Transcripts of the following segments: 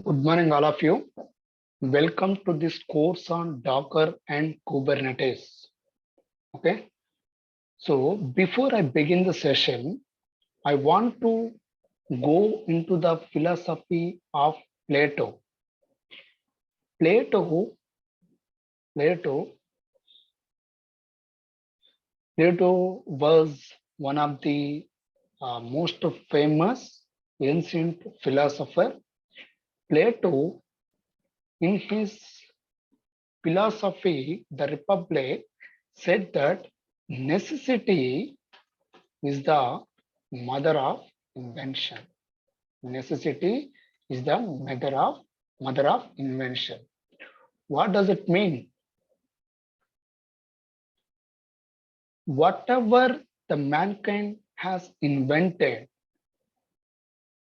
Good morning, all of you. Welcome to this course on Docker and Kubernetes. Okay, so before I begin the session, I want to go into the philosophy of Plato. Plato was one of the most famous ancient philosopher. Plato, in his philosophy, the Republic, said that necessity is the mother of invention. Necessity is the mother of invention. What does it mean? Whatever the mankind has invented,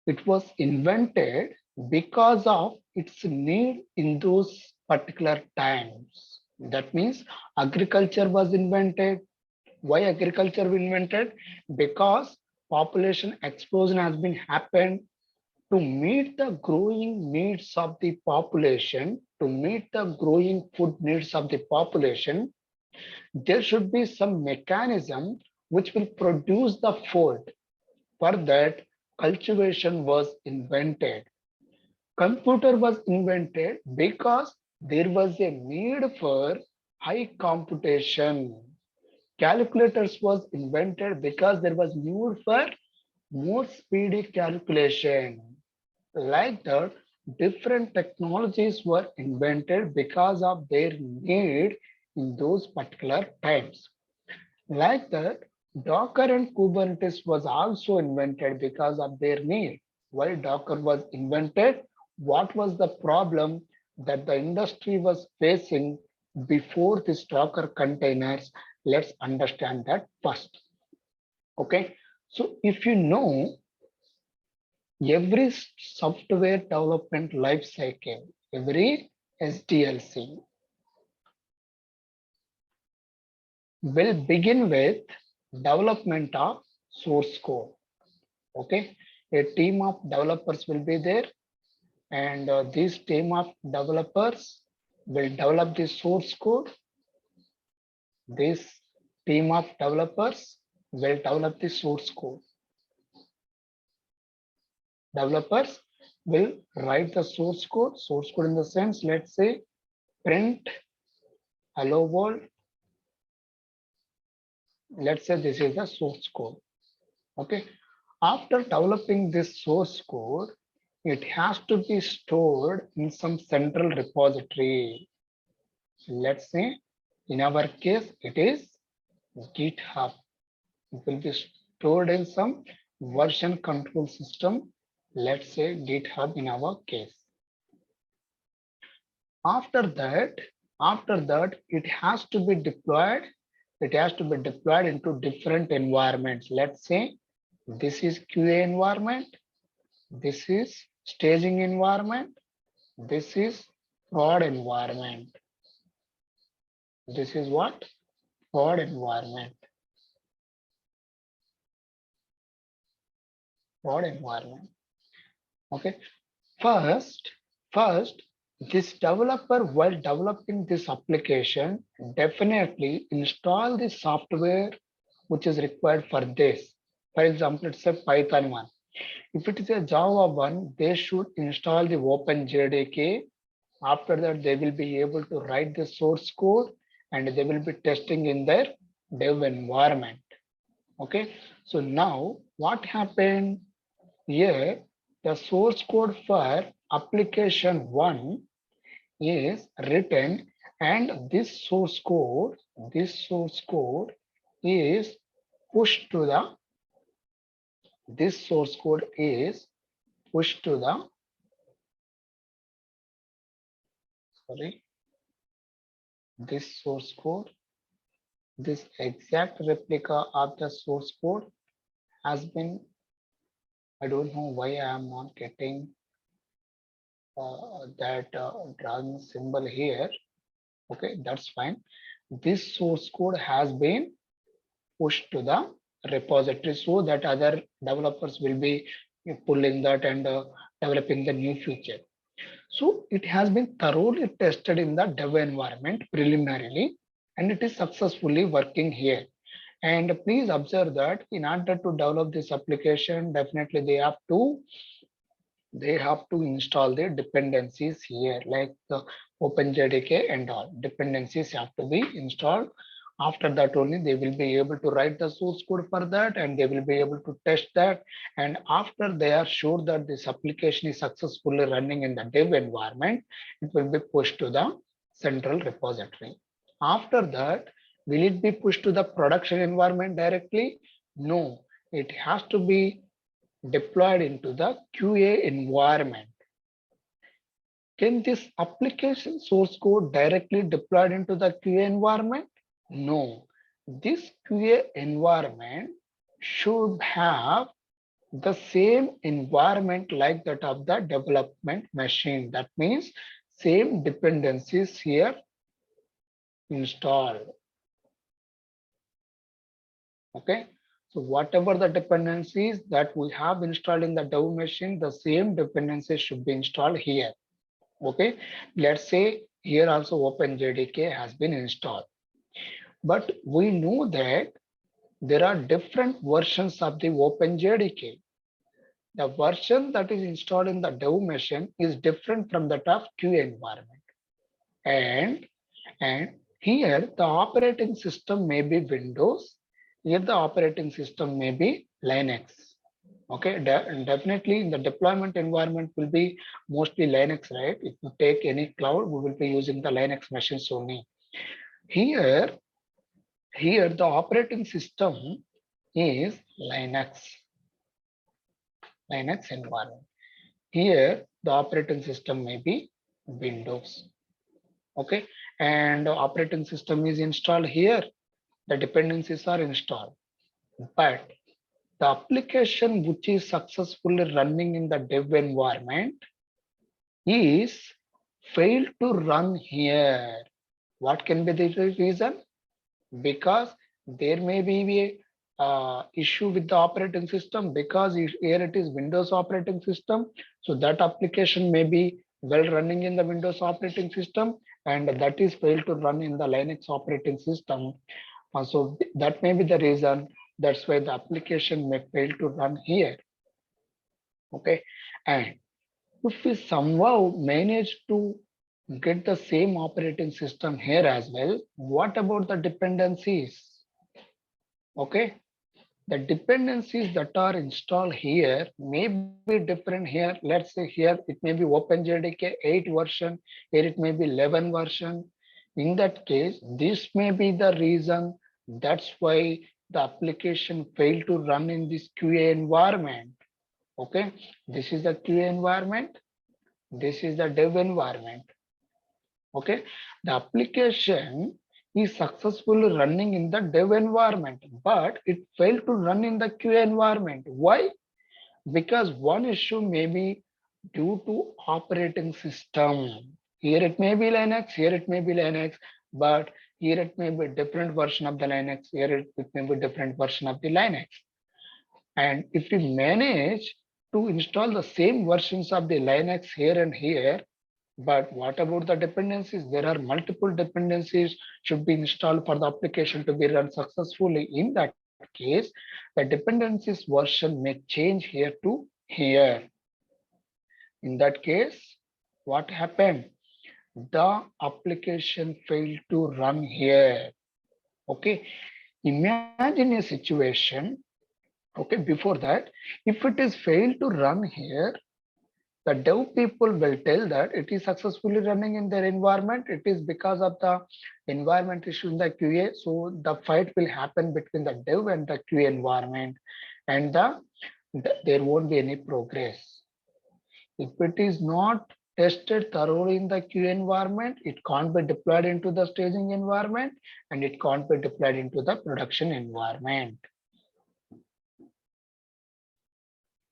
it was invented because of its need in those particular times. That means agriculture was invented. Why agriculture was invented? Because population explosion has been happened. To meet the growing needs of the population, to meet the growing food needs of the population, there should be some mechanism which will produce the food. For that, cultivation was invented. Computer was invented because there was a need for high computation. Calculators was invented because there was need for more speedy calculation. Like that, different technologies were invented because of their need in those particular times. Like that, Docker and Kubernetes was also invented because of their need. Why Docker was invented? What was the problem that the industry was facing before these Docker containers? Let's understand that first. Okay, so if you know every software development life cycle, every SDLC will begin with development of source code. Okay, a team of developers will be there, and this team of developers will develop the source code. This team of developers will develop the source code. Developers will write the source code in the sense, let's say, print hello world. Let's say this is the source code. Okay, after developing this source code, it has to be stored in some central repository. Let's say in our case it is GitHub. It will be stored in some version control system. Let's say GitHub in our case. After that it has to be deployed. It has to be deployed into different environments. Let's say this is QA environment, this is staging environment, this is prod environment. This is what? Prod environment. Prod environment. Okay. First, this developer, while developing this application, definitely install the software which is required for this. For example, it's a Python one. If it is a Java one, they should install the OpenJDK. After that, they will be able to write the source code and they will be testing in their dev environment. Okay, so now what happened here? The source code for application 1 is written, and this source code is pushed to the this source code is pushed to the this source code, this exact replica of the source code has been, I don't know why I am not getting that drawing symbol here. Okay, that's fine. This source code has been pushed to the repository so that other developers will be pulling that and developing the new feature. So it has been thoroughly tested in the dev environment preliminarily, and it is successfully working here. And please observe that in order to develop this application, definitely they have to install their dependencies here, like the OpenJDK and all dependencies have to be installed. After that only they will be able to write the source code for that, and they will be able to test that. And after they are sure that this application is successfully running in the dev environment, it will be pushed to the central repository. After that, will it be pushed to the production environment directly? No, it has to be deployed into the QA environment. Can this application source code directly deployed into the QA environment? No. This QA environment should have the same environment like that of the development machine. That means same dependencies here installed. Okay. So whatever the dependencies that we have installed in the dev machine, the same dependencies should be installed here. Okay, let's say here also OpenJDK has been installed, but we know that there are different versions of the OpenJDK. The version that is installed in the dev machine is different from that of QA environment, and here the operating system may be Windows, here the operating system may be Linux. Okay, definitely in the deployment environment will be mostly Linux, right? If you take any cloud, we will be using the Linux machines only. Here the operating system is Linux environment. Here the operating system may be Windows. Okay, and the operating system is installed here. The dependencies are installed, but the application which is successfully running in the dev environment is failed to run here. What can be the reason? Because there may be a issue with the operating system, because here it is Windows operating system. So that application may be well running in the Windows operating system, and that is failed to run in the Linux operating system. So that may be the reason. That's why the application may fail to run here. Okay, and if we somehow manage to get the same operating system here as well, what about the dependencies? Okay, the dependencies that are installed here may be different here. Let's say here it may be OpenJDK 8 version, here it may be 11 version. In that case, this may be the reason. That's why the application failed to run in this QA environment. Okay, this is the QA environment, this is the dev environment. Okay, the application is successfully running in the dev environment, but it failed to run in the QA environment. Why? Because one issue may be due to operating system. Here it may be Linux, here it may be Linux, but here it may be different version of the Linux, here it may be different version of the Linux. And if we manage to install the same versions of the Linux here and here, but what about the dependencies? There are multiple dependencies should be installed for the application to be run successfully. In that case, the dependencies version may change here to here. In that case, what happened? The application failed to run here. Okay, imagine a situation. Okay, before that, if it is failed to run here, the dev people will tell that it is successfully running in their environment. It is because of the environment issue in the QA. So the fight will happen between the dev and the QA environment, and there won't be any progress. If it is not tested thoroughly in the QA environment, it can't be deployed into the staging environment, and it can't be deployed into the production environment,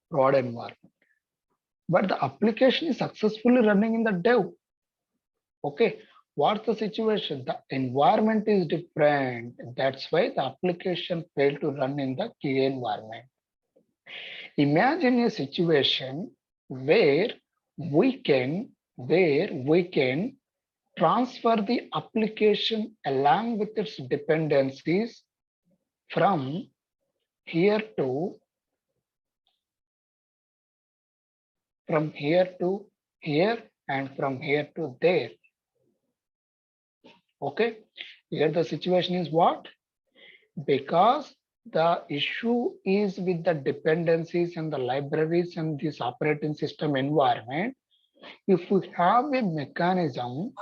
prod environment. But the application is successfully running in the dev. Okay, what's the situation? The environment is different. That's why the application failed to run in the QA environment. Imagine a situation where we can where we can transfer the application along with its dependencies from here to here and from here to there. Okay, here the situation is what? Because the issue is with the dependencies and the libraries and this operating system environment. If we have a mechanism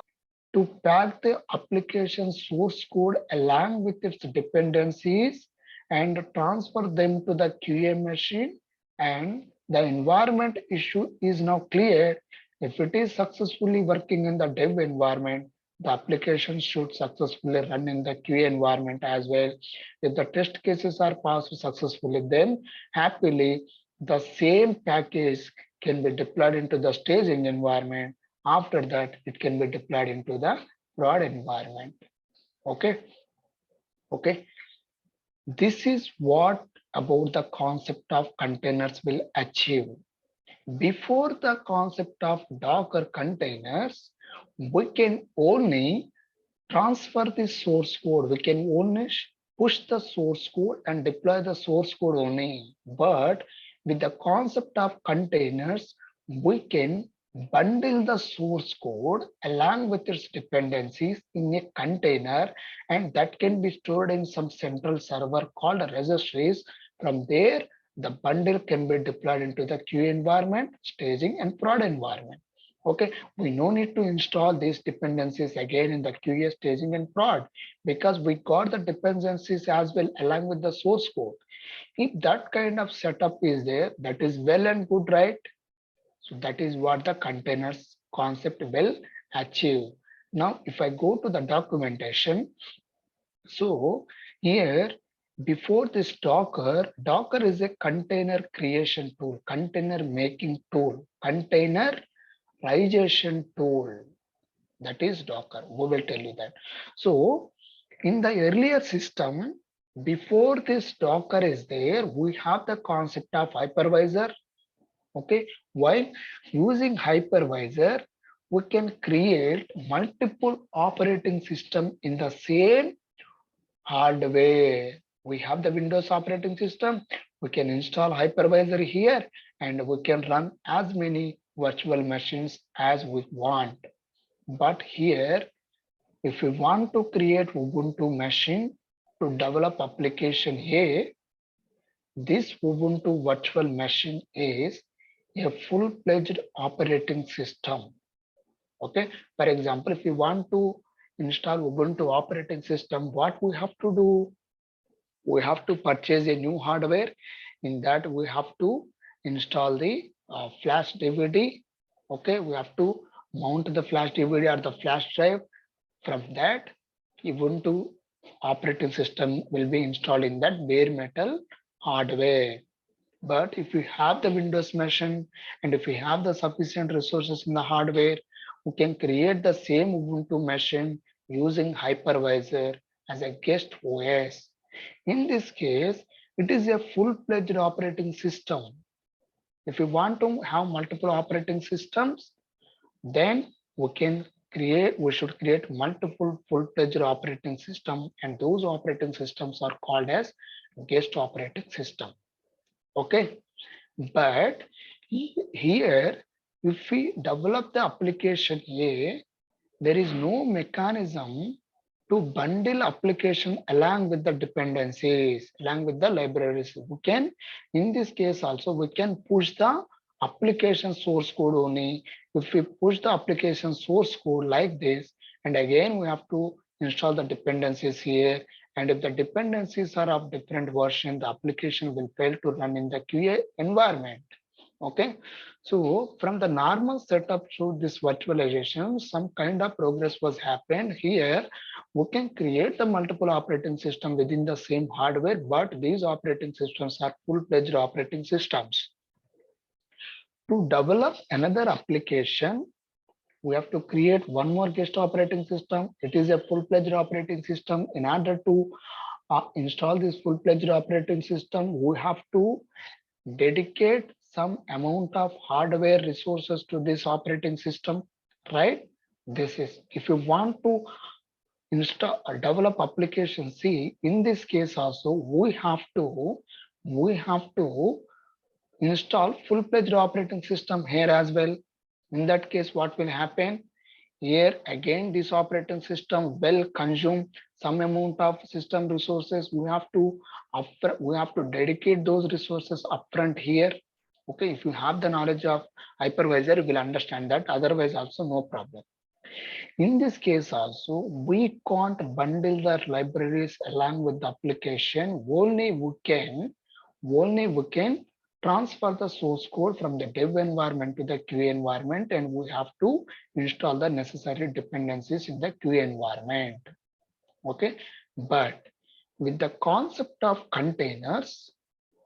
to pack the application source code along with its dependencies and transfer them to the QA machine, and the environment issue is now clear. If it is successfully working in the dev environment, the application should successfully run in the QA environment as well. If the test cases are passed successfully, then happily the same package can be deployed into the staging environment. After that, it can be deployed into the prod environment. Okay. Okay. This is what about the concept of containers will achieve. Before the concept of Docker containers, we can only transfer the source code. We can only push the source code and deploy the source code only. But with the concept of containers, we can bundle the source code along with its dependencies in a container, and that can be stored in some central server called registries. From there, the bundle can be deployed into the queue environment, staging, and prod environment. Okay, we no need to install these dependencies again in the QA, staging, and prod, because we got the dependencies as well along with the source code. If that kind of setup is there, that is well and good, right? So that is what the containers concept will achieve. Now, if I go to the documentation, so here before this Docker is a container creation tool, container making tool, containerization tool. That is Docker. We will tell you that. So in the earlier system, before this Docker is there, we have the concept of hypervisor. Okay, while using hypervisor, we can create multiple operating system in the same hardware. We have the Windows operating system. We can install hypervisor here, and we can run as many virtual machines as we want. But here, if we want to create Ubuntu machine to develop application A, this Ubuntu virtual machine is a full-fledged operating system. Okay, for example, if you want to install Ubuntu operating system, what we have to do? We have to purchase a new hardware. In that, we have to install the flash DVD. Okay, we have to mount the flash DVD or the flash drive. From that, Ubuntu operating system will be installed in that bare metal hardware. But if you have the Windows machine and if you have the sufficient resources in the hardware, we can create the same Ubuntu machine using hypervisor as a guest OS. In this case, it is a full-fledged operating system. If you want to have multiple operating systems, then we should create multiple full-fledged operating system, and those operating systems are called as guest operating system. Okay, but here, if we develop the application A, there is no mechanism to bundle application along with the dependencies, along with the libraries. We can, in this case also, we can push the application source code only. If we push the application source code like this, and again we have to install the dependencies here, and if the dependencies are of different version, the application will fail to run in the QA environment. Okay, so from the normal setup through this virtualization, some kind of progress was happened. Here we can create the multiple operating system within the same hardware, but these operating systems are full-fledged operating systems. To develop another application, we have to create one more guest operating system. It is a full-fledged operating system. In order to install this full-fledged operating system, we have to dedicate some amount of hardware resources to this operating system. right? This is if you want to install develop application. See, in this case also we have to install full-fledged operating system here as well. In that case, what will happen? Here again, this operating system will consume some amount of system resources. We have to dedicate those resources upfront here. Okay, if you have the knowledge of hypervisor, you will understand that. Otherwise, also no problem. In this case also, we can't bundle the libraries along with the application. Only we can transfer the source code from the dev environment to the QA environment, and we have to install the necessary dependencies in the QA environment. Okay, but with the concept of containers,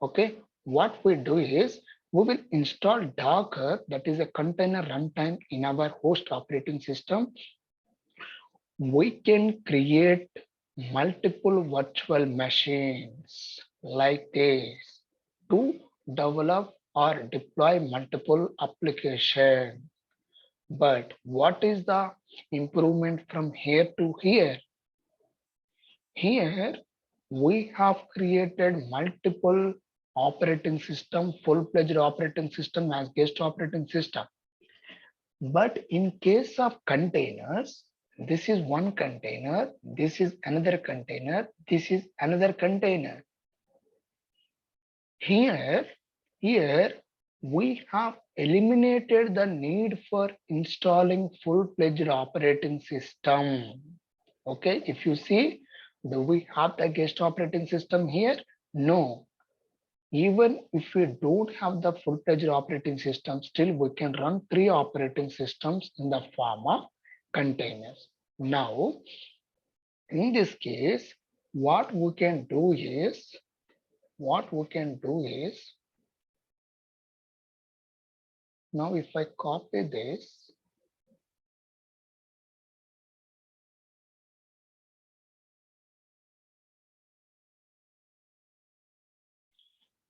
okay, what we do is we will install Docker, that is a container runtime in our host operating system. We can create multiple virtual machines like this to develop or deploy multiple applications. But what is the improvement from here to here? Here we have created multiple operating system, full-fledged operating system as guest operating system. But in case of containers, this is one container, this is another container, this is another container. Here we have eliminated the need for installing full-fledged operating system. Okay, if you see, do we have the guest operating system here? No. Even if we don't have the full-fledged operating system, still we can run 3 operating systems in the form of containers. Now, in this case, what we can do is, now if I copy this,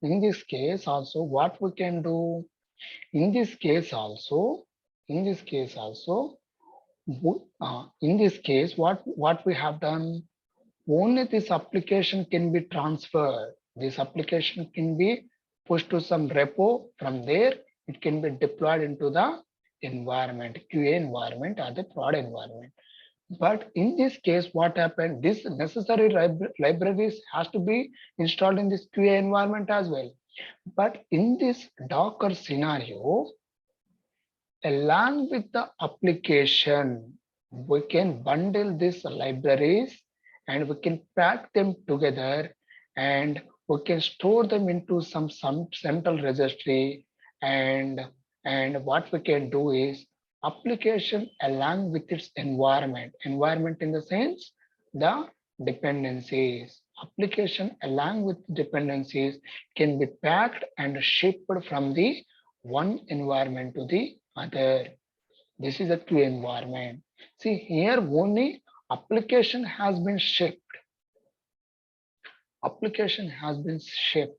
in this case also, what we can do, in this case, what we have done, only this application can be transferred. This application can be pushed to some repo. From there, it can be deployed into the environment, QA environment or the prod environment. But in this case, what happened? This necessary libraries has to be installed in this QA environment as well. But in this Docker scenario, along with the application, we can bundle these libraries and we can pack them together, and we can store them into some central registry. And what we can do is application along with its environment in the sense the dependencies, application along with dependencies can be packed and shipped from the one environment to the other. This is a QA environment. See here, only application has been shipped. Application has been shipped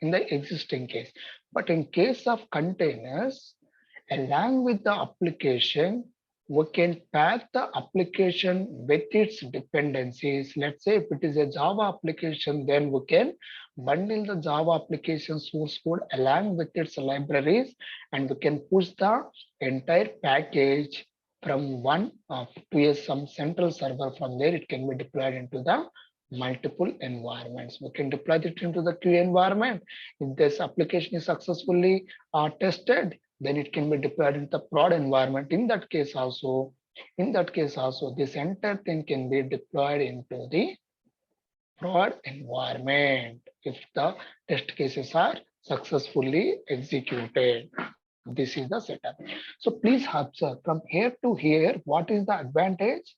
in the existing case. But in case of containers, along with the application, we can pack the application with its dependencies. Let's say if it is a Java application, then we can bundle the Java application source code along with its libraries, and we can push the entire package from one to some central server. From there, it can be deployed into the multiple environments. We can deploy it into the QA environment. If this application is successfully tested, then it can be deployed in the prod environment. In that case also, this entire thing can be deployed into the prod environment if the test cases are successfully executed. This is the setup. So please observe from here to here, what is the advantage?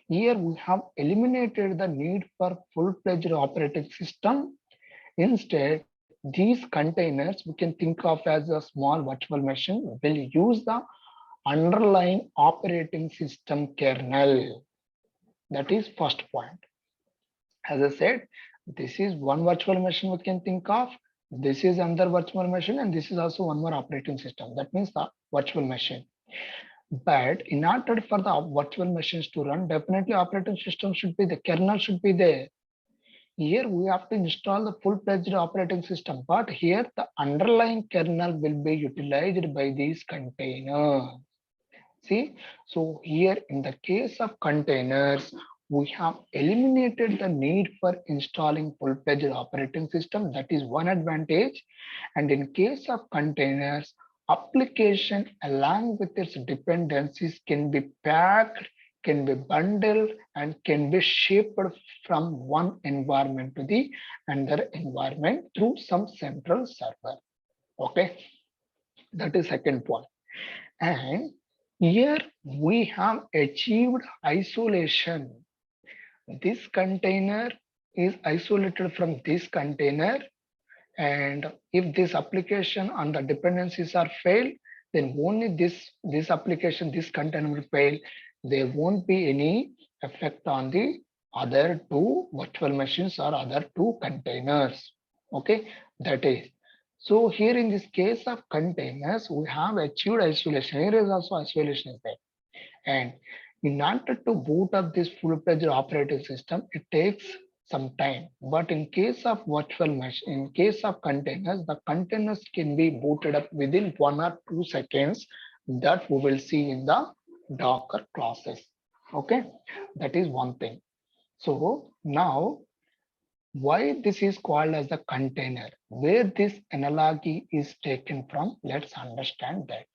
Here we have eliminated the need for full-fledged operating system. Instead, these containers we can think of as a small virtual machine will use the underlying operating system kernel. That is first point. As I said, this is one virtual machine we can think of. This is another virtual machine, and this is also one more operating system. That means the virtual machine. But in order for the virtual machines to run, definitely operating system should be the kernel should be there. Here we have to install the full-fledged operating system, but here the underlying kernel will be utilized by these containers. See, so here in the case of containers, we have eliminated the need for installing full-fledged operating system. That is one advantage. And in case of containers, application along with its dependencies can be packed, can be bundled, and can be shipped from one environment to the another environment through some central server. Okay, that is second point. And here we have achieved isolation. This container is isolated from this container, and if this application and the dependencies are failed, then only this application, this container will fail. There won't be any effect on the other two virtual machines or other two containers. Okay, that is. So here in this case of containers, we have achieved isolation. Here is also isolation is there. And in order to boot up this full-fledged operating system, it takes some time. But in case of virtual machine, in case of containers, the containers can be booted up within 1 or 2 seconds. That we will see in the Docker classes. Okay, that is one thing. So now, why this is called as a container? Where this analogy is taken from? Let's understand that.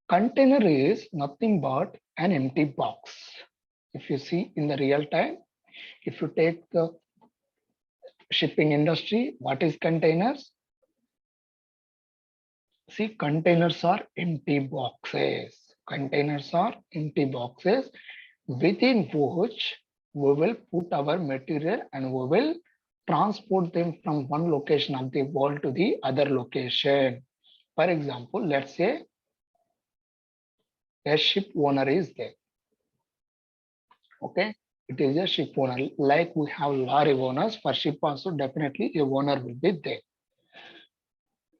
Container is nothing but an empty box. If you see in the real time, if you take the shipping industry, what is containers? See, containers are empty boxes. Containers are empty boxes within which we will put our material and we will transport them from one location of the world to the other location. For example, let's say a ship owner is there. Okay, it is a ship owner. Like we have lorry owners, for ship also definitely a owner will be there.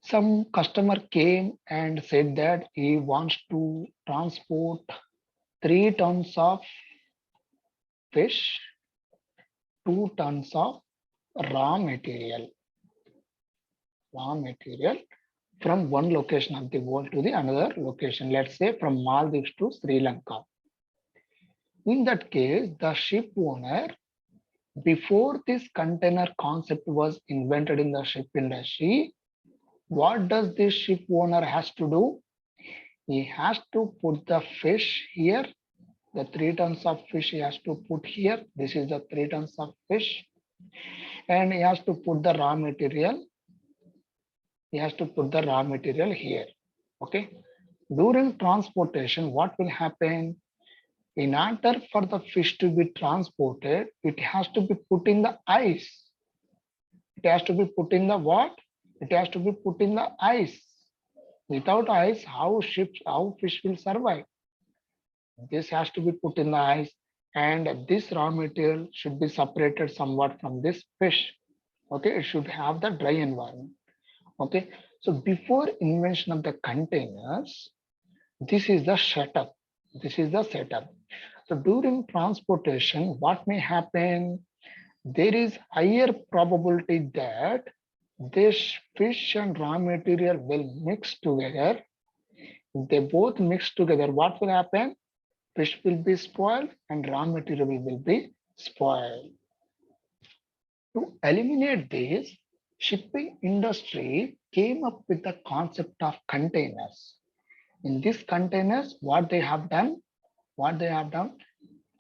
Some customer came and said that he wants to transport 3 tons of fish, 2 tons of raw material from one location of the world to the another location. Let's say from Maldives to Sri Lanka. In that case, the ship owner, before this container concept was invented in the ship industry, what does this ship owner has to do? He has to put the fish here. The 3 tons of fish he has to put here. This is the 3 tons of fish. And he has to put the raw material. He has to put the raw material here. Okay. During transportation, what will happen? In order for the fish to be transported, it has to be put in the ice. It has to be put in the what? It has to be put in the ice. Without ice, how fish will survive? This has to be put in the ice, and this raw material should be separated somewhat from this fish. Okay, it should have the dry environment. Okay, so before invention of the containers, this is the setup. This is the setup. So during transportation, what may happen? There is higher probability that this fish and raw material will mix together. If they both mix together, what will happen? Fish will be spoiled and raw material will be spoiled. To eliminate this, shipping industry came up with the concept of containers. In these containers, what they have done,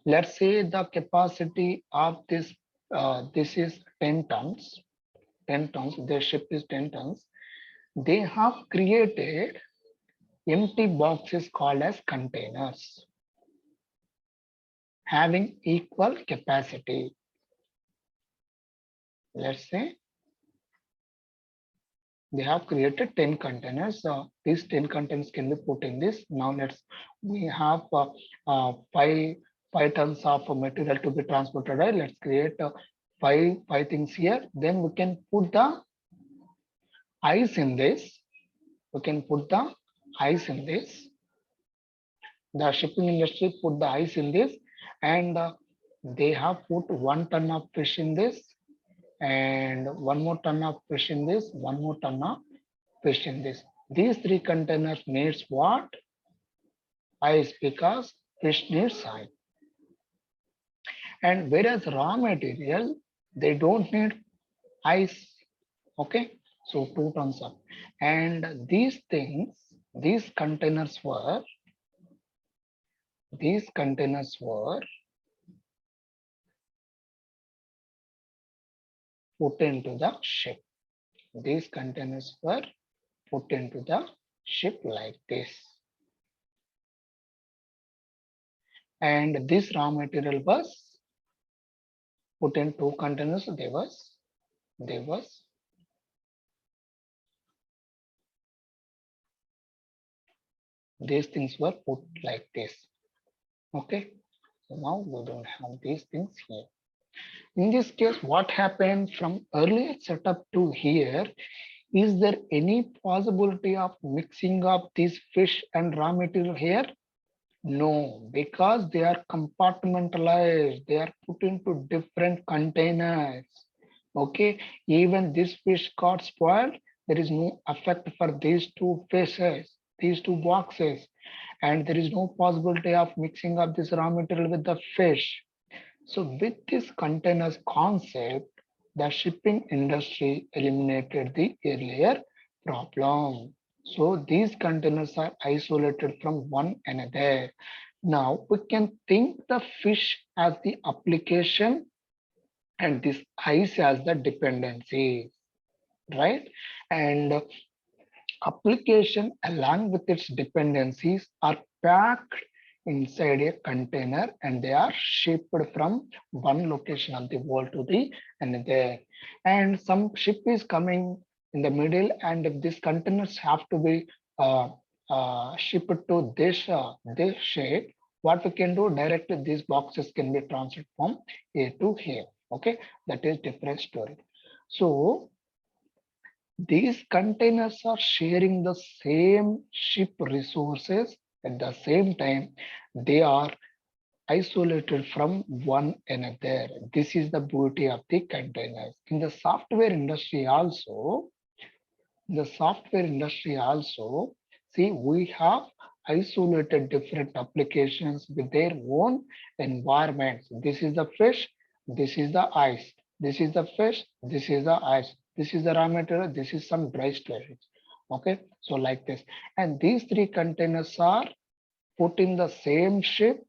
let's say the capacity of this is 10 tons. 10 tons, their ship is 10 tons. They have created empty boxes called as containers, having equal capacity. Let's say they have created 10 containers. These 10 containers can be put in this. Now we have 5 tons of material to be transported. Right? Let's create five things here. Then we can put the ice in this. We can put the ice in this. The shipping industry put the ice in this, and they have put 1 ton of fish in this, and 1 more ton of fish in this, 1 more ton of fish in this. These three containers needs what? Ice, because fish needs ice. And whereas raw material, they don't need ice. Okay, so 2 tons of, and these things, these containers were put into the ship. These containers were put into the ship like this. And this raw material was put in 2 containers. There was these things were put like this. Okay, so now we don't have these things here. In this case, what happened from earlier setup to here? Is there any possibility of mixing up this fish and raw material here? No, because they are compartmentalized. They are put into different containers. Okay, even this fish got spoiled. There is no effect for these two fishes, these two boxes, and there is no possibility of mixing up this raw material with the fish. So with this containers concept, the shipping industry eliminated the earlier problem. So these containers are isolated from one another. Now we can think the fish as the application and this ice as the dependency, right? And application along with its dependencies are packed inside a container, and they are shipped from one location of the world to the another. And some ship is coming in the middle, and if these containers have to be shipped to this shape, what we can do directly, these boxes can be transferred from A to here. Okay, that is different story. So these containers are sharing the same ship resources. At the same time, they are isolated from one another. This is the beauty of the containers. In the software industry also, see, we have isolated different applications with their own environments. This is the fish, this is the ice. This is the fish, this is the ice. This is the raw material, this is some dry storage. Okay, so like this. And these three containers are put in the same ship.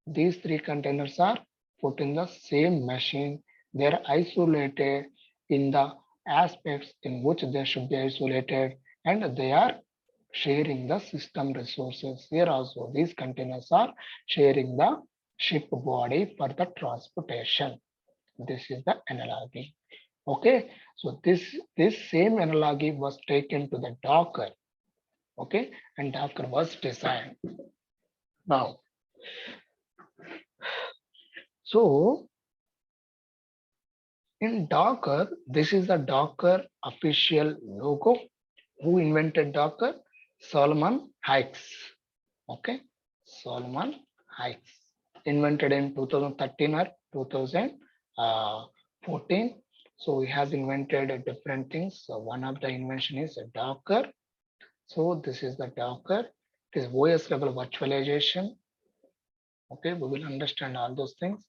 These three containers are put in the same machine. They are isolated in the aspects in which they should be isolated, and they are sharing the system resources. Here also, these containers are sharing the ship body for the transportation. This is the analogy. Okay, so this same analogy was taken to the Docker. Okay, and Docker was designed. Now, so in Docker, this is the Docker official logo. Who invented Docker? Solomon Hykes. Okay, Solomon Hykes, invented in 2013 or 2014. So he has invented different things. So one of the invention is a Docker. So this is the Docker. It is OS level virtualization. Okay, we will understand all those things.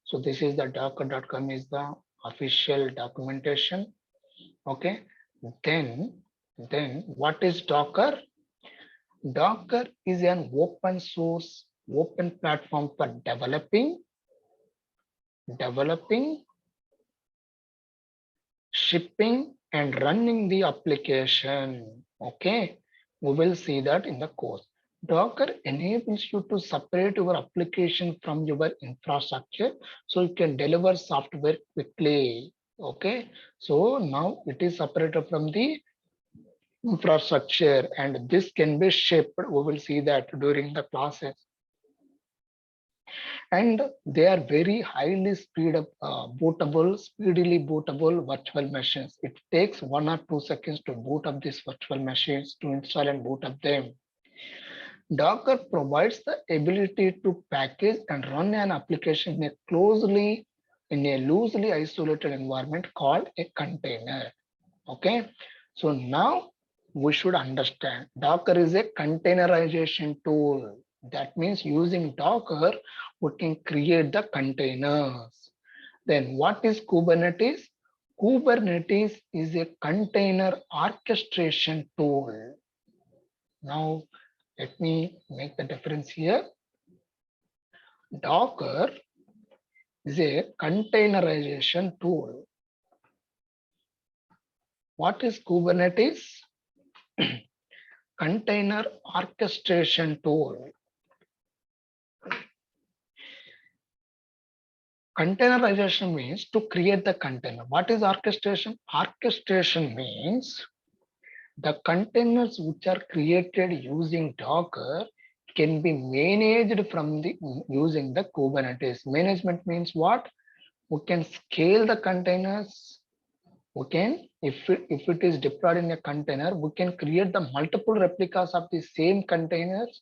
So this is the docker.com is the official documentation. Okay, then what is Docker? Docker is an open source, open platform for developing, shipping, and running the application. Okay, we will see that in the course. Docker enables you to separate your application from your infrastructure so you can deliver software quickly. Okay, so now it is separated from the infrastructure, and this can be shipped. We will see that during the classes. and they are very highly speedily bootable virtual machines. It takes 1 or 2 seconds to boot up these virtual machines, to install and boot up them. Docker provides the ability to package and run an application in a loosely isolated environment called a container. Okay, so now we should understand Docker is a containerization tool. That means using Docker, we can create the containers. Then what is Kubernetes? Kubernetes is a container orchestration tool. Now, let me make the difference here. Docker is a containerization tool. What is Kubernetes? Container orchestration tool. Containerization means to create the container. What is orchestration? Orchestration means the containers which are created using Docker can be managed from using the Kubernetes. Management means what? We can scale the containers. We can, if it is deployed in a container, we can create the multiple replicas of the same containers.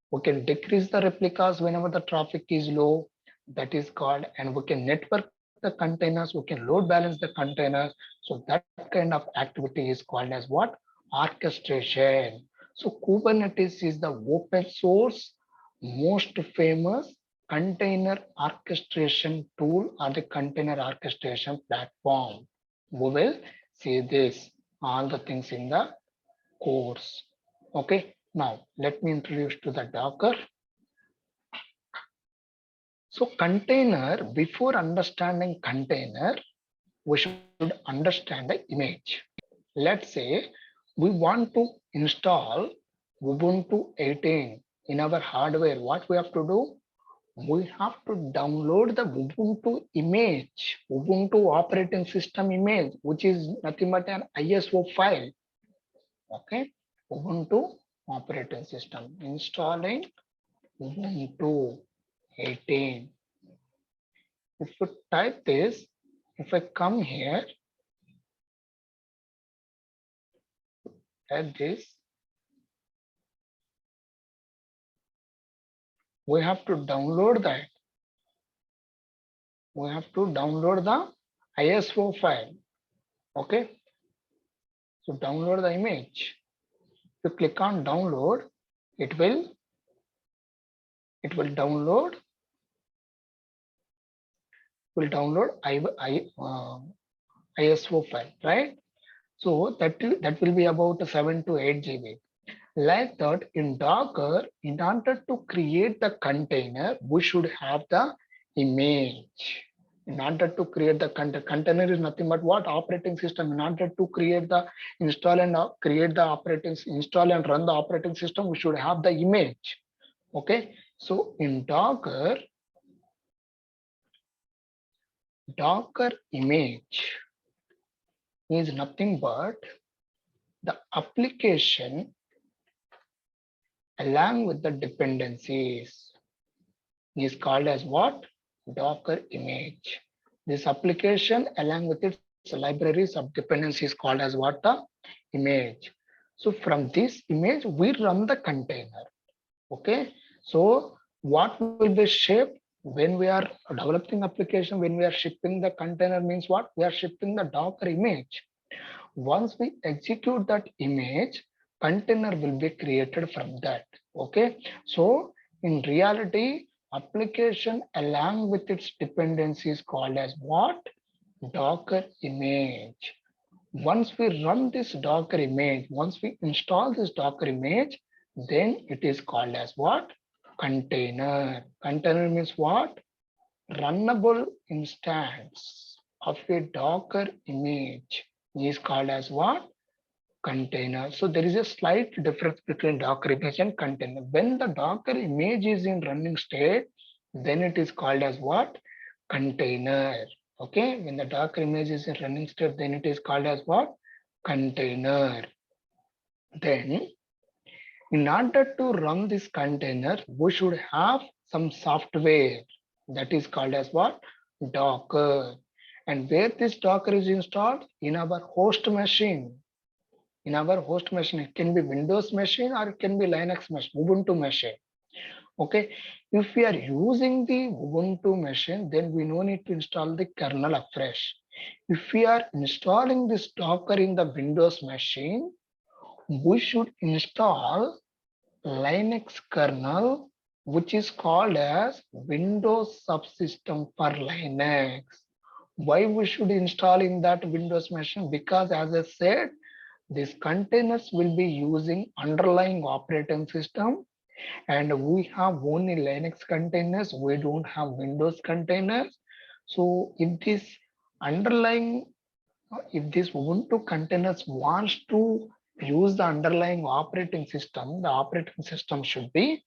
We can decrease the replicas whenever the traffic is low. That is called, and we can network the containers. We can load balance the containers. So that kind of activity is called as what? Orchestration. So Kubernetes is the open source, most famous container orchestration tool or the container orchestration platform. We will see this, all the things in the course. Okay, now let me introduce to the Docker. So container, before understanding container, we should understand the image. Let's say we want to install Ubuntu 18 in our hardware. What we have to do? We have to download the Ubuntu image, Ubuntu operating system image, which is nothing but an ISO file. Okay, Ubuntu operating system, installing Ubuntu 18. If you type this, if I come here, type this, we have to download that. We have to download the ISO file. Okay. So download the image. If you click on download, it will download. ISO file, right? So that will be about 7 to 8 GB. Like that, in Docker, in order to create the container, we should have the image. In order to create the container is nothing but what? Operating system. In order to create the install and run the operating system, we should have the image. Okay. So in Docker image is nothing but the application along with the dependencies is called as what? Docker image. This application along with its libraries of dependencies is called as what? The image. So from this image, we run the container. Okay. So what will be shipped when we are developing application, when we are shipping the container means what? We are shipping the Docker image. Once we execute that image, container will be created from that. Okay. So in reality, application along with its dependencies called as what? Docker image. Once we run this Docker image, once we install this Docker image, then it is called as what? Container. Container means what? Runnable instance of a Docker image is called as what? Container. So there is a slight difference between Docker image and container. When the Docker image is in running state, then it is called as what? Container. Okay, when the Docker image is in running state, then it is called as what? Container. Then in order to run this container, we should have some software that is called as what? Docker. And where this Docker is installed? In our host machine. In our host machine, it can be Windows machine or it can be Linux machine, Ubuntu machine. Okay, if we are using the Ubuntu machine, then we no need to install the kernel afresh. If we are installing this Docker in the Windows machine, we should install Linux kernel, which is called as Windows subsystem for Linux. Why we should install in that Windows machine? Because as I said, these containers will be using underlying operating system, and we have only Linux containers. We don't have Windows containers. So if this underlying, if this Ubuntu containers wants to use the underlying operating system, the operating system should be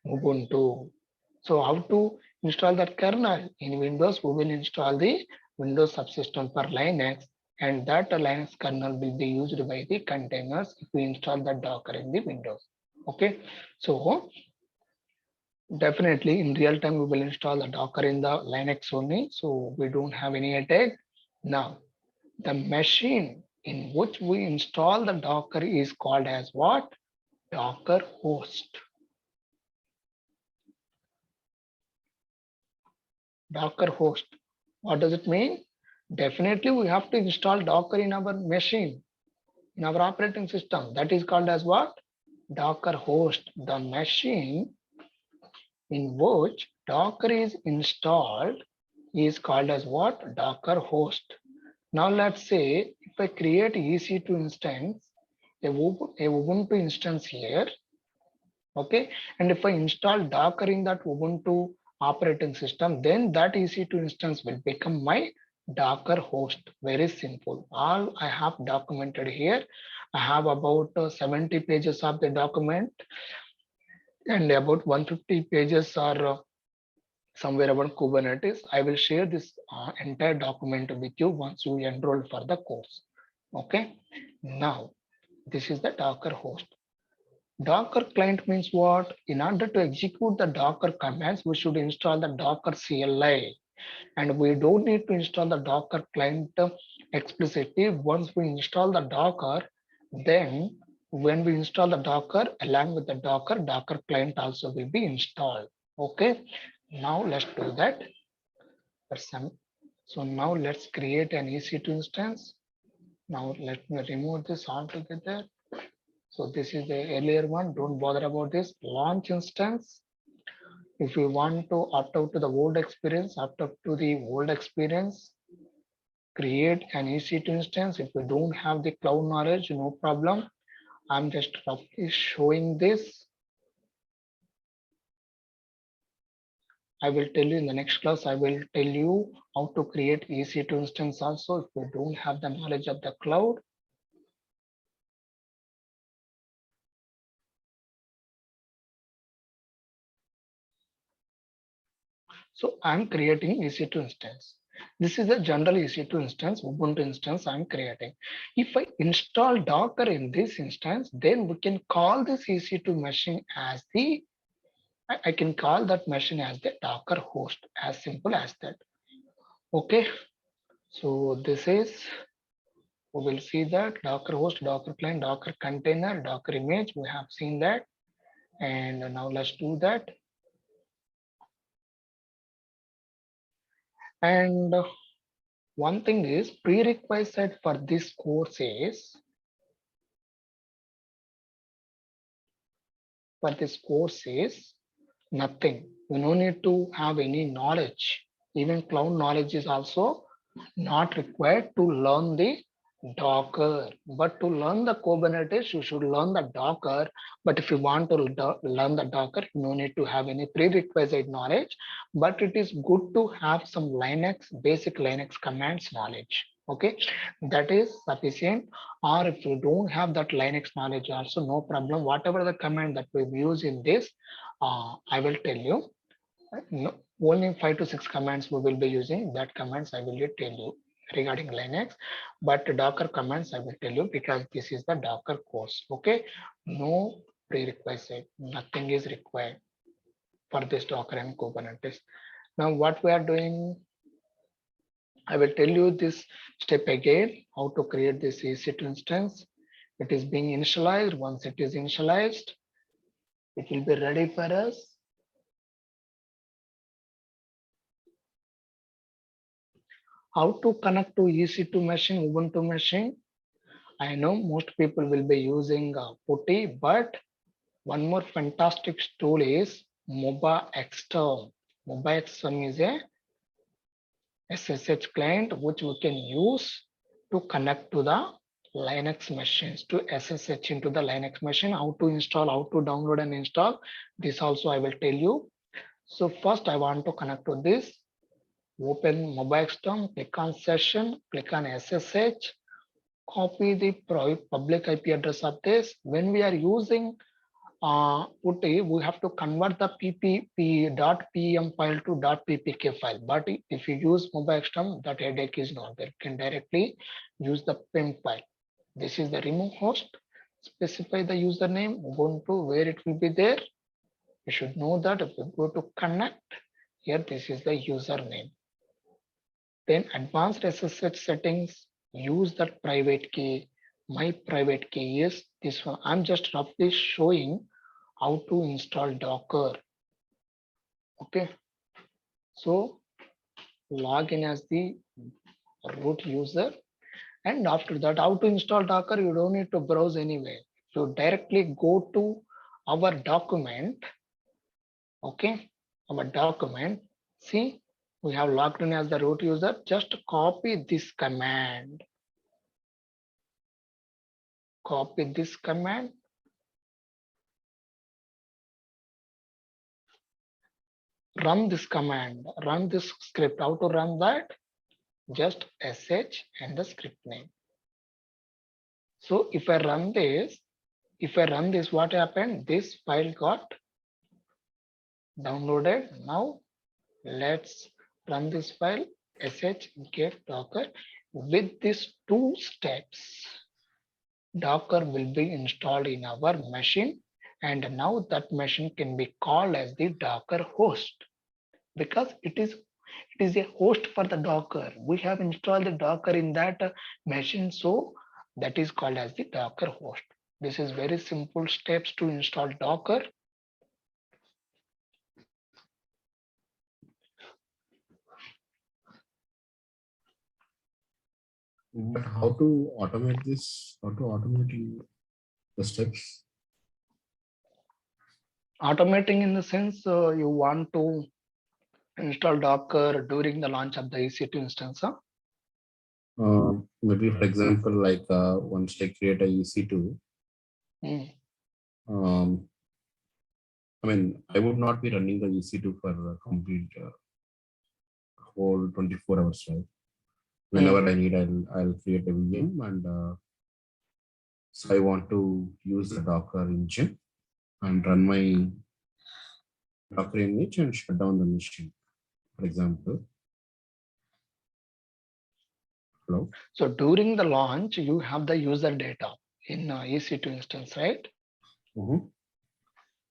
Ubuntu. So how to install that kernel? In Windows, we will install the Windows subsystem for Linux, and that Linux kernel will be used by the containers if we install the Docker in the Windows. Okay, so definitely in real time we will install the Docker in the Linux only, so we don't have any attack. Now, the machine in which we install the Docker is called as what? Docker host. Docker host. What does it mean? Definitely we have to install Docker in our machine, in our operating system. That is called as what? Docker host. The machine in which Docker is installed is called as what? Docker host. Now let's say if I create EC2 instance, a Ubuntu instance here, okay, and if I install Docker in that Ubuntu operating system, then that EC2 instance will become my Docker host. Very simple. All I have documented here. I have about 70 pages of the document, and about 150 pages are somewhere about Kubernetes. I will share this entire document with you once you enroll for the course. Okay. Now, this is the Docker host. Docker client means what? In order to execute the Docker commands, we should install the Docker CLI. And we don't need to install the Docker client explicitly. Once we install the Docker, then when we install the Docker, along with the Docker client also will be installed. Okay. Now let's do that. So now let's create an EC2 instance. Now let me remove this altogether. So this is the earlier one. Don't bother about this. Launch instance. If you want to opt out to the old experience, opt out to the old experience. Create an EC2 instance. If you don't have the cloud knowledge, no problem. I'm just roughly showing this. I will tell you in the next class, I will tell you how to create EC2 instance also if you don't have the knowledge of the cloud. So I'm creating EC2 instance. This is a general EC2 instance, Ubuntu instance I'm creating. If I install Docker in this instance, then we can call this EC2 machine as the, I can call that machine as the Docker host, as simple as that. Okay, so this is, we will see that Docker host, Docker client, Docker container, Docker image, we have seen that. And now let's do that. And one thing is prerequisite for this course is, nothing. You no need to have any knowledge. Even cloud knowledge is also not required to learn the Docker. But to learn the Kubernetes, you should learn the Docker. But if you want to learn the Docker, you no need to have any prerequisite knowledge. But it is good to have some Linux, basic Linux commands knowledge. Okay, that is sufficient. Or if you don't have that Linux knowledge also, no problem. Whatever the command that we use in this, I will tell you. No, only 5 to 6 commands we will be using. That commands I will tell you regarding Linux, but Docker commands I will tell you because this is the Docker course. Okay, no prerequisite, nothing is required. for this Docker and Kubernetes. Now what we are doing, I will tell you this step again, how to create this EC2 instance. It is being initialized. Once it is initialized, it will be ready for us. How to connect to EC2 machine, Ubuntu machine. I know most people will be using PuTTY, but one more fantastic tool is MobaXterm. MobaXterm is a SSH client which we can use to connect to the Linux machines, to SSH into the Linux machine. How to install, how to download and install, this also I will tell you. So first I want to connect to this. Open MobaXterm, click on session, click on SSH, copy the public IP address of this. When we are using PuTTY, we have to convert the .pem file to .ppk file. But if you use MobaXterm, that headache is not there. You can directly use the PEM file. This is the remove host. Specify the username, Ubuntu, where it will be there. You should know that if you go to connect, here this is the username. Then advanced SSH settings, use that private key. My private key is this one. I'm just roughly showing how to install Docker. Okay. So log in as the root user. And after that, how to install Docker, you don't need to browse anywhere. You directly go to our document. Okay. Our document. See, we have logged in as the root user. Just copy this command. Copy this command. Run this command, run this script. How to run that? Just sh and the script name. So if I run this, what happened? This file got downloaded. Now let's run this file, sh get docker. With these two steps, Docker will be installed in our machine, and now that machine can be called as the Docker host, because it is a host for the Docker. We have installed the Docker in that machine, so that is called as the Docker host. This is very simple steps to install Docker. But how to automate this? How to automate the steps? Automating in the sense you want to install Docker during the launch of the EC2 instance. Huh? Maybe for example, like once I create a EC2, I mean, I would not be running the EC2 for a complete whole 24 hours, right? Whenever I need, I'll create a VM, and so I want to use the Docker engine and run my Docker image and shut down the machine, for example. Hello. So during the launch, you have the user data in EC2 instance, right?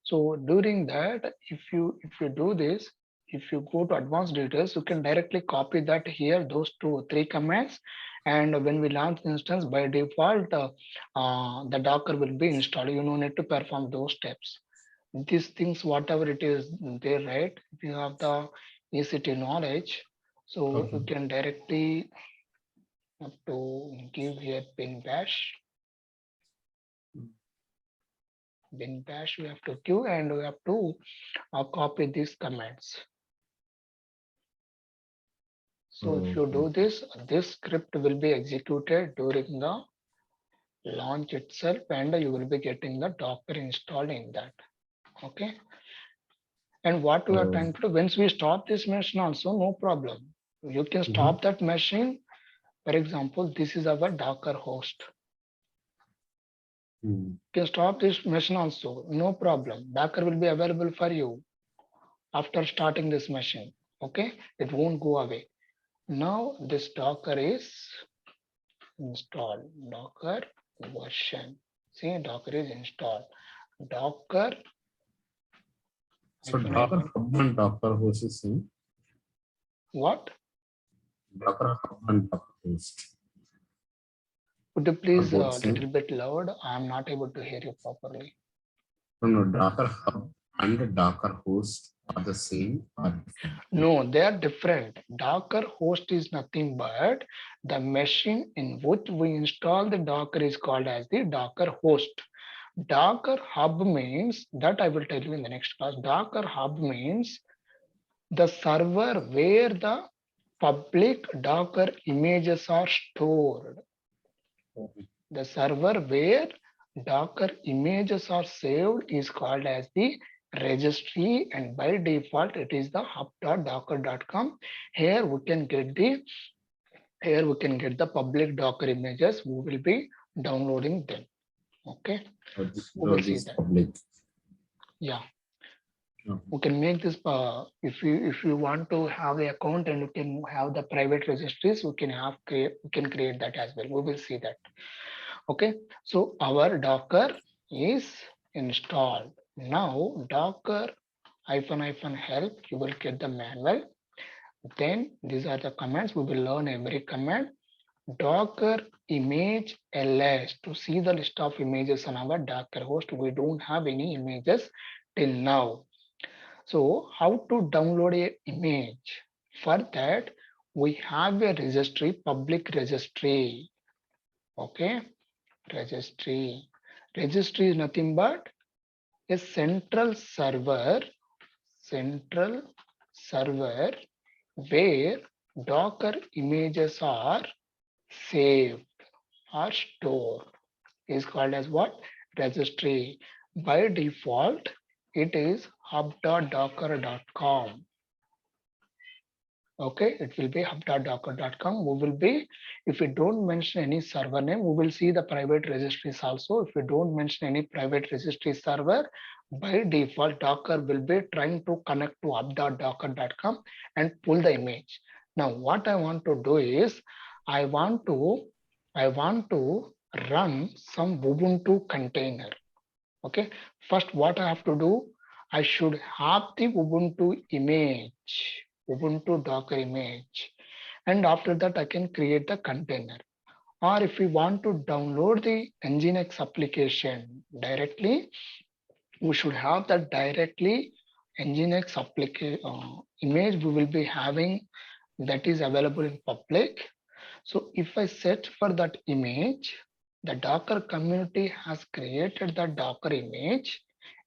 So during that, if you do this, if you go to advanced details, you can directly copy that here, those 2-3 commands. And when we launch the instance, by default, the Docker will be installed. You don't need to perform those steps. These things, whatever it is there, right? If you have the ECT knowledge, so you can directly have to give here bin bash. Bin bash, we have to queue, and we have to copy these commands. So if you do this, this script will be executed during the launch itself, and you will be getting the Docker installed in that. Okay. And what we are trying to do, once we stop this machine also, no problem. You can stop that machine. For example, this is our Docker host. You can stop this machine also, no problem. Docker will be available for you after starting this machine. Okay, it won't go away. Now this Docker is installed. Docker version. See, Docker is installed. Docker So Docker Hub and Docker host is same. What? Docker Hub and Docker host. Could you please a both same. little bit loud? I'm not able to hear you properly. No, Docker Hub and the Docker host are the same. No, they are different. Docker host is nothing but the machine in which we install the Docker is called as the Docker host. Docker hub means that I will tell you in the next class. Docker hub means the server where the public Docker images are stored. The server where Docker images are saved is called as the registry, and by default it is the hub.docker.com. Here we can get the public Docker images. We will be downloading them. Okay, we will see that. Public. Yeah. We can make this if you want to have the account and you can have the private registries, we can create that as well. We will see that. Okay, so our Docker is installed. Now Docker --help, you will get the manual. Then these are the commands. We will learn every command. Docker image ls to see the list of images on our Docker host. We don't have any images till now. So how to download an image? For that, we have a registry, public registry. Okay, registry is nothing but a central server where Docker images are saved or stored, is called as what? Registry. By default it is hub.docker.com. Okay, it will be hub.docker.com. We will be, if we don't mention any server name, we will see the private registries also. If we don't mention any private registry server, by default Docker will be trying to connect to hub.docker.com and pull the image. Now what I want to do is I want to run some Ubuntu container. Okay, first what I have to do, I should have the Ubuntu image, Ubuntu Docker image, and after that I can create the container. Or if we want to download the Nginx application directly, we should have that directly Nginx application image we will be having, that is available in public. So if I search for that image, the Docker community has created the Docker image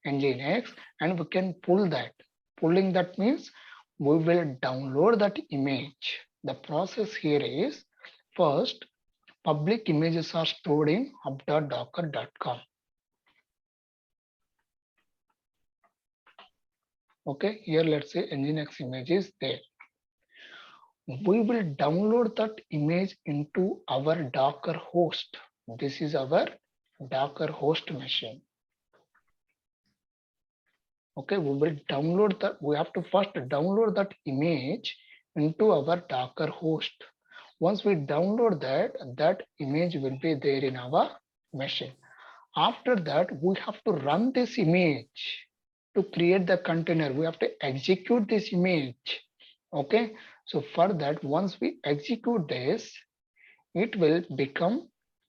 Nginx, and we can pull that. Pulling that means we will download that image. The process here is, first public images are stored in hub.docker.com. Okay, here let's say Nginx image is there. We will download that image into our Docker host. This is our Docker host machine. Okay, we will download that. We have to first download that image into our Docker host. Once we download that, that image will be there in our machine. After that, we have to run this image to create the container. We have to execute this image. Okay, so for that, once we execute this, it will become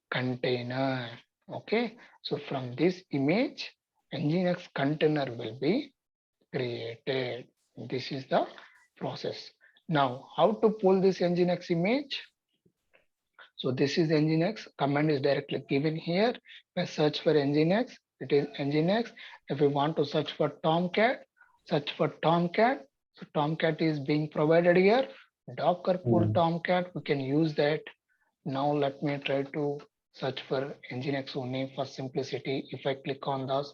container. Okay, so from this image, Nginx container will be created. This is the process. Now, how to pull this Nginx image? So this is Nginx. Command is directly given here. If I search for Nginx, it is Nginx. If we want to search for Tomcat, search for Tomcat. So Tomcat is being provided here. Docker pull Tomcat, we can use that. Now let me try to search for Nginx only for simplicity. If I click on this,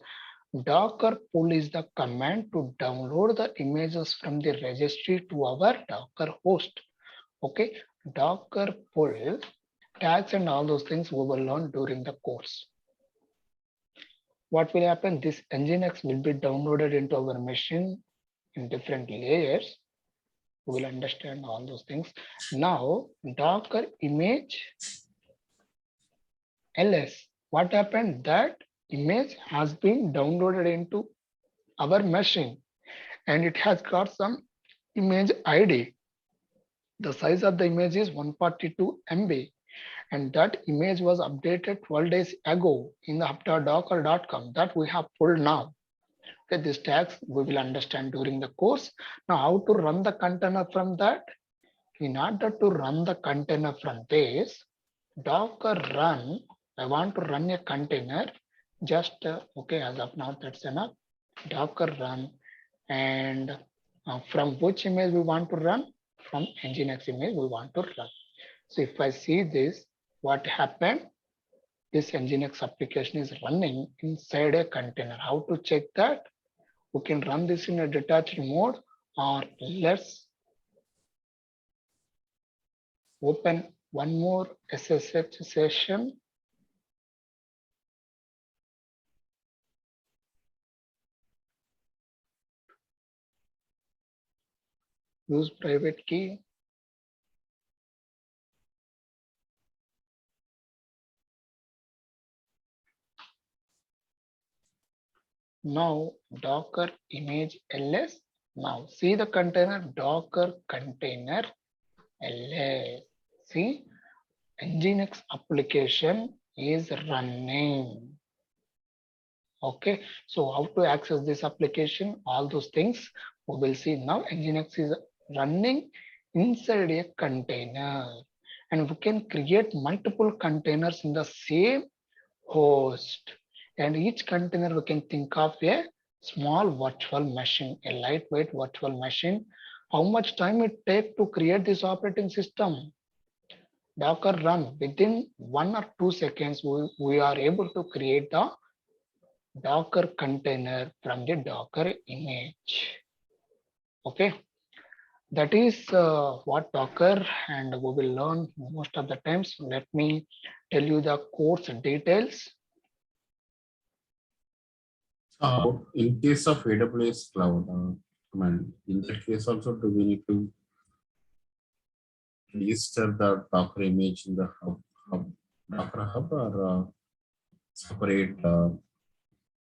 Docker pull is the command to download the images from the registry to our Docker host. Okay, Docker pull tags and all those things we will learn during the course. What will happen? This Nginx will be downloaded into our machine in different layers. We will understand all those things. Now, Docker image ls. What happened? That image has been downloaded into our machine. and it has got some image ID. The size of the image is 142 MB, and that image was updated 12 days ago in the docker.com that we have pulled now. Okay, these tags we will understand during the course. Now, how to run the container from that? In order to run the container from this, Docker run, I want to run a container, just okay, as of now, that's enough. Docker run, and from which image we want to run? From Nginx image we want to run. So if I see this, what happened? This Nginx application is running inside a container. How to check that? We can run this in a detached mode, or let's open one more SSH session. Use private key. Now Docker image ls. Now see the container Docker container ls. See, Nginx application is running. Okay, so how to access this application? All those things we will see now. Nginx is running inside a container, and we can create multiple containers in the same host, and each container we can think of a small virtual machine, a lightweight virtual machine. How much time it take to create this operating system? Docker run within 1 or 2 seconds. We are able to create the Docker container from the Docker image. Okay, that is what Docker, and we will learn most of the times. Let me tell you the course details. In case of AWS cloud, in that case also, do we need to register the Docker image in the Docker hub, or separate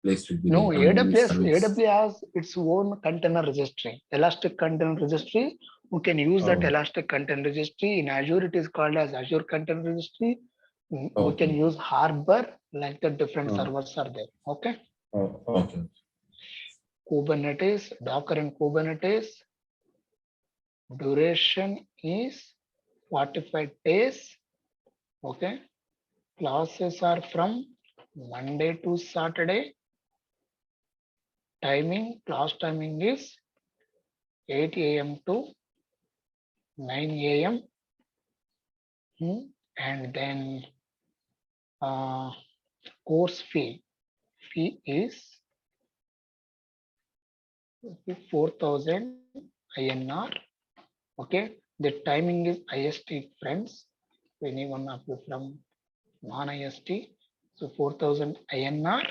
place to be No, there? AWS has its own container registry, Elastic Container Registry. We can use that Elastic Container Registry. In Azure, it is called as Azure Container Registry. We can use Harbor, like the different servers are there. Okay. Okay. Kubernetes, Docker and Kubernetes. Duration is 45 days. Okay. Classes are from Monday to Saturday. Timing, class timing is 8 a.m. to 9 a.m. And then course fee is 4,000 INR. Okay, the timing is IST, friends. Anyone of you from non-IST, so 4,000 INR.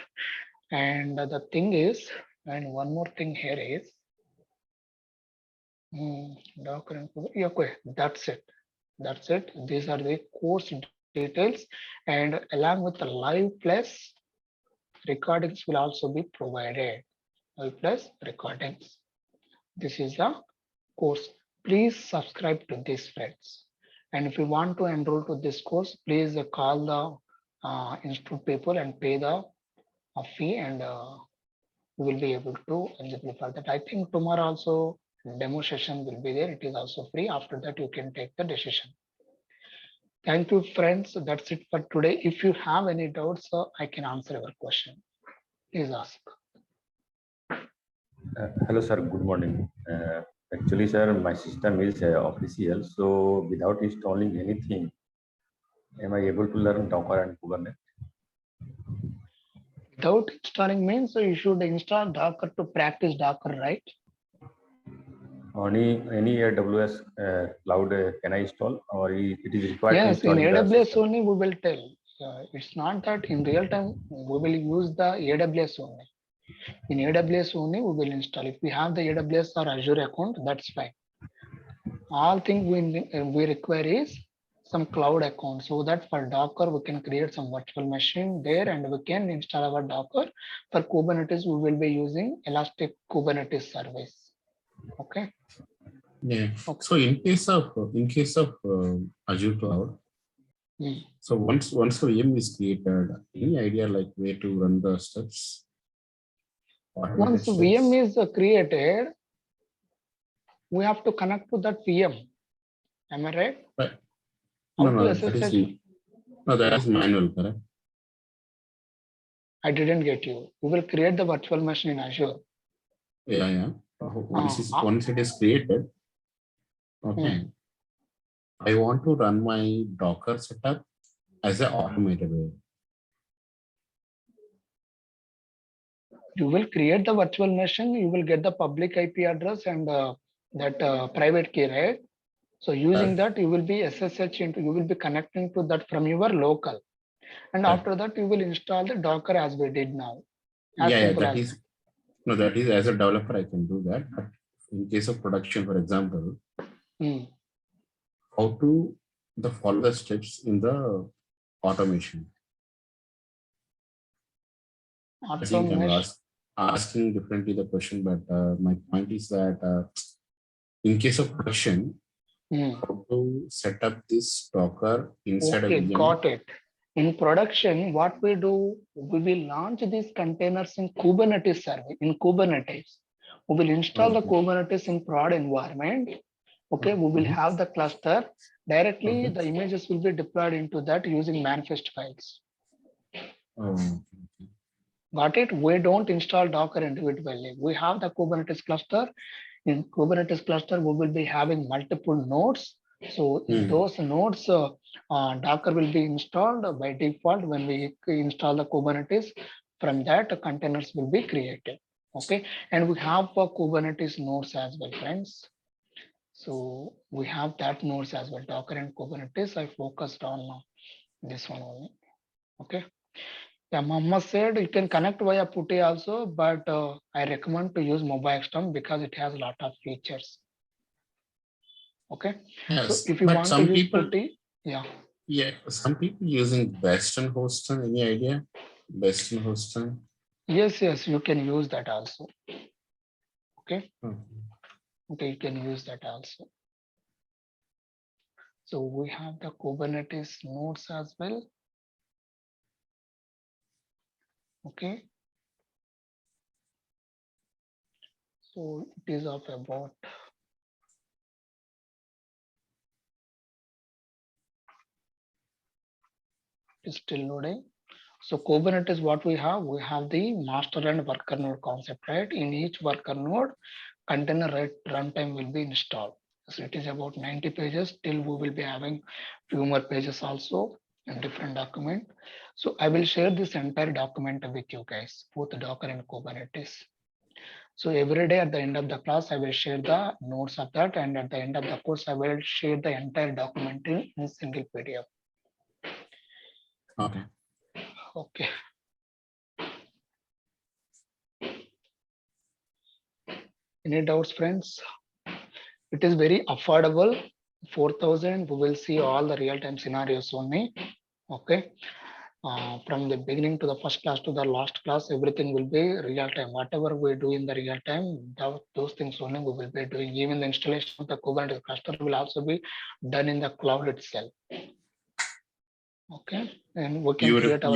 And the thing is, and one more thing here is Docker. Okay, that's it. That's it. These are the course details, and along with the live plus recordings will also be provided. Live plus recordings. This is the course. Please subscribe to this, friends. And if you want to enroll to this course, please call the institute people and pay the fee, and you will be able to eligible for that. I think tomorrow also demo session will be there. It is also free. After that, you can take the decision. Thank you, friends. That's it for today. If you have any doubts, I can answer your question. Please ask. Hello, sir. Good morning. Actually, sir, my system is official. So without installing anything, am I able to learn Docker and Kubernetes? Without installing means you should install Docker to practice Docker, right? Any AWS cloud can I install, or it is required to Yes, install in in the AWS system? only we will tell. It's not that in real time we will use the AWS only. In AWS only we will install. If we have the AWS or Azure account, that's fine. All thing we require is some cloud account, so that for Docker we can create some virtual machine there and we can install our Docker. For Kubernetes we will be using Elastic Kubernetes service. Okay. Yeah. Okay. So in case of Azure Cloud, so once the VM is created, any idea like where to run the steps? Once VM is created, we have to connect to that VM. Am I right? Right. How No, to that SSH? that is manual, correct? I didn't get you. We will create the virtual machine in Azure. Yeah. Once it is created, okay. I want to run my Docker setup as an automated way. You will create the virtual machine. You will get the public IP address and that private key, right? So using that, you will be SSH into. You will be connecting to that from your local, and after that, you will install the Docker as we did now. As simple that as is that is as a developer I can do that. But in case of production, for example, how to follow the steps in the automation. I think I'm asking differently the question, but my point is that in case of production, how to set up this Docker inside a VM. Got it. In production, what we do, we will launch these containers in Kubernetes service. In Kubernetes, we will install the Kubernetes in prod environment. Okay, we will have the cluster directly. The images will be deployed into that using manifest files. Got it? We don't install Docker individually. We have the Kubernetes cluster. In Kubernetes cluster, we will be having multiple nodes. So in those nodes, Docker will be installed by default when we install the Kubernetes. From that, containers will be created. Okay, and we have Kubernetes nodes as well, friends. So we have that nodes as well, Docker and Kubernetes. I focused on this one only. Okay. Yeah, Mama said you can connect via PuTTY also, but I recommend to use MobileXterm because it has a lot of features. Okay. Yes, so if you want to use PuTTY, some people using Western Houston. Any idea? Western Houston. Yes, you can use that also. Okay. Okay, you can use that also. So we have the Kubernetes nodes as well. Okay. So it is of about is still loading. So Kubernetes, what we have the master and worker node concept, right? In each worker node, container runtime will be installed. So it is about 90 pages. Till we will be having few more pages also in different document. So I will share this entire document with you guys, both Docker and Kubernetes. So every day at the end of the class, I will share the notes of that, and at the end of the course, I will share the entire document in single PDF. Okay. Any doubts, friends? It is very affordable. 4,000. We will see all the real-time scenarios only. Okay. From the beginning to the first class to the last class, everything will be real-time. Whatever we do in the real-time, those things only we will be doing. Even the installation of the Kubernetes cluster will also be done in the cloud itself. Okay. And we can create our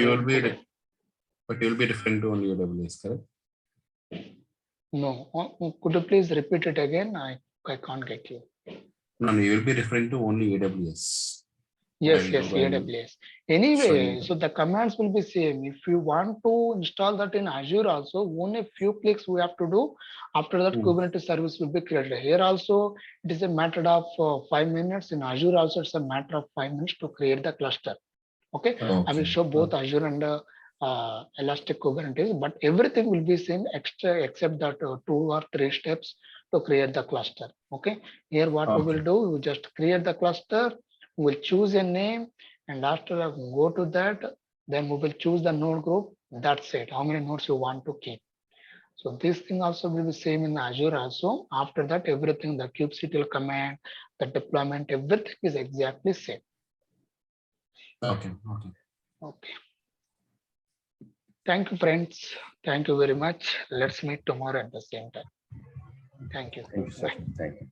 But you'll be referring to only AWS, correct? No. Could you please repeat it again? I can't get you. No, you will be referring to only AWS. Yes, AWS. Anyway, so the commands will be same. If you want to install that in Azure also, only a few clicks we have to do. After that, Kubernetes service will be created. Here also, it is a matter of 5 minutes. In Azure also, it's a matter of 5 minutes to create the cluster. Okay. I will show both Azure and Elastic Kubernetes, but everything will be same except that 2 or 3 steps to create the cluster. Okay. Here what we will do, we just create the cluster. We'll choose a name, and after go to that, then we will choose the node group. That's it. How many nodes you want to keep. So this thing also will be same in Azure also. After that, everything, the kubectl command, the deployment, everything is exactly same. Okay. Thank you, friends. Thank you very much. Let's meet tomorrow at the same time. Thank you. Thank you, sir. Bye. Thank you.